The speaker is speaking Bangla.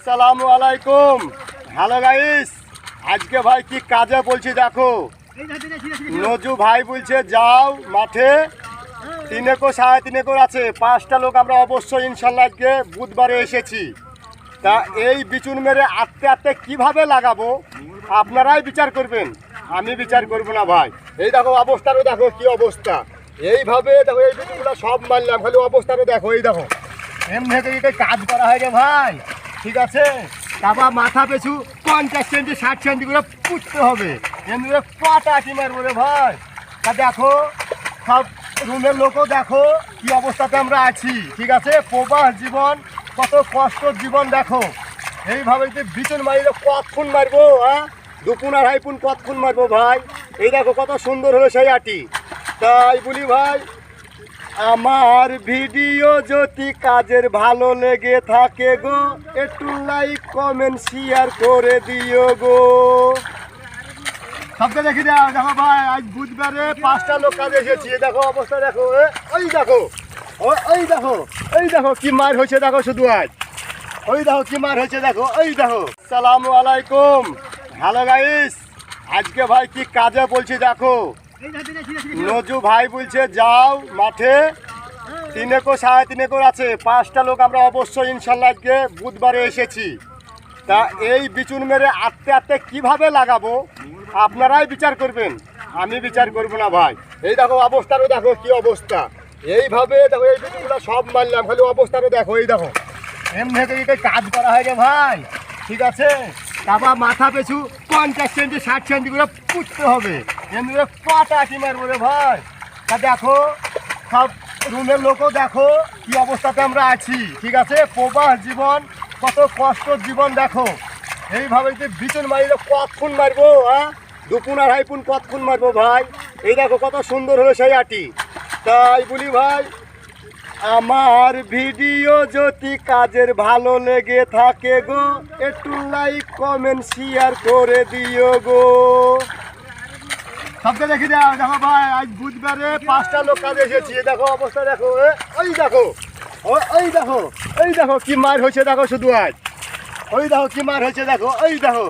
আসসালামু আলাইকুম। হ্যালো গাইস, আজকে ভাই কি কাজে বলছি দেখো। নজু ভাই বলছে যাও মাঠে, 3 একর 3.5 একর আছে, 5টা লোক আমরা অবশ্যই ইনশাল্লাহ আজকে বুধবারে এসেছি। তা এই বিচুন মেরে আটতে আটতে কীভাবে লাগাবো আপনারাই বিচার করবেন, আমি বিচার করব না ভাই। এই দেখো অবস্থারও দেখো কি অবস্থা, এইভাবে দেখো এই বিচুনগুলো সব মারলাম, খালি অবস্থারও দেখো। এই দেখো এমনি থেকে কাজ করা হয় রে ভাই, ঠিক আছে। তারপর মাথা পেছু 50 সেন্টি 60 সেন্টি করে পুঁততে হবে, এমনি করে কটা আটি মারবো রে ভাই। তা দেখো সব রুমের লোকও দেখো কি অবস্থাতে আমরা আছি, ঠিক আছে। প্রবাস জীবন, কত কষ্ট জীবন দেখো। এইভাবে যদি বিচন মারিলে কতক্ষণ মারবো, হ্যাঁ 2 পুন 2.5 পুন কতক্ষণ মারবো ভাই। এই দেখো কত সুন্দর হলো সেই আটি। তাই বলি ভাই, আমার ভিডিও যদি কাজের ভালো লেগে থাকে গো, একটু লাইক কমেন্ট শেয়ার করে দিও গো। সবকে দেখি দাও। দেখো ভাই আজ বুধবারে 5টা লোক কাজে এসেছি, দেখো অবস্থা দেখো। ওই দেখো ওই দেখো, এই দেখো কি মার হয়েছে দেখো শুধু আজ। ওই দেখো কি মার হয়েছে দেখো, এই দেখো। আসসালামু আলাইকুম। হ্যালো গাইস, আজকে ভাই কি কাজে বলছি দেখো। নজু ভাই বলছে যাও মাঠে, 3 একর 3.5 একর আছে, 5টা লোক আমরা অবশ্যই ইনশাল্লাহ আজকে বুধবারে এসেছি। তা এই বিচুন মেরে আটতে আটতে কীভাবে লাগাবো আপনারাই বিচার করবেন, আমি বিচার করব না ভাই। এই দেখো অবস্থারও দেখো কি অবস্থা, এইভাবে দেখো এই বিচুনগুলো সব মারলাম, খালি অবস্থারও দেখো। এই দেখো এমনি থেকে কাজ করা হয় রে ভাই, ঠিক আছে। তারপর মাথা পেছু 50 সেন্টি 60 সেন্টি করে পুঁততে হবে, এমনি করে কটা আটি মারবো রে ভাই। তা দেখো সব রুমের লোকও দেখো কি অবস্থাতে আমরা আছি, ঠিক আছে। প্রবাস জীবন, কত কষ্ট জীবন দেখো। এইভাবে যদি বিচন মারিলে কতক্ষণ মারবো, হ্যাঁ 2 পুন 2.5 পুন কতক্ষণ মারবো ভাই। এই দেখো কত সুন্দর হলো সেই আটি। তাই বলি ভাই, আমার ভিডিও যদি কাজের ভালো লেগে থাকে গো, একটু লাইক কমেন্ট শেয়ার করে দিও গো। সবকে দেখি দাও। দেখো ভাই আজ বুধবারে 5টা লোক কাজে এসেছি, দেখো অবস্থা দেখো। ওই দেখো ওই দেখো, এই দেখো কি মার হয়েছে দেখো শুধু আজ। ওই দেখো কি মার হয়েছে দেখো, এই দেখো।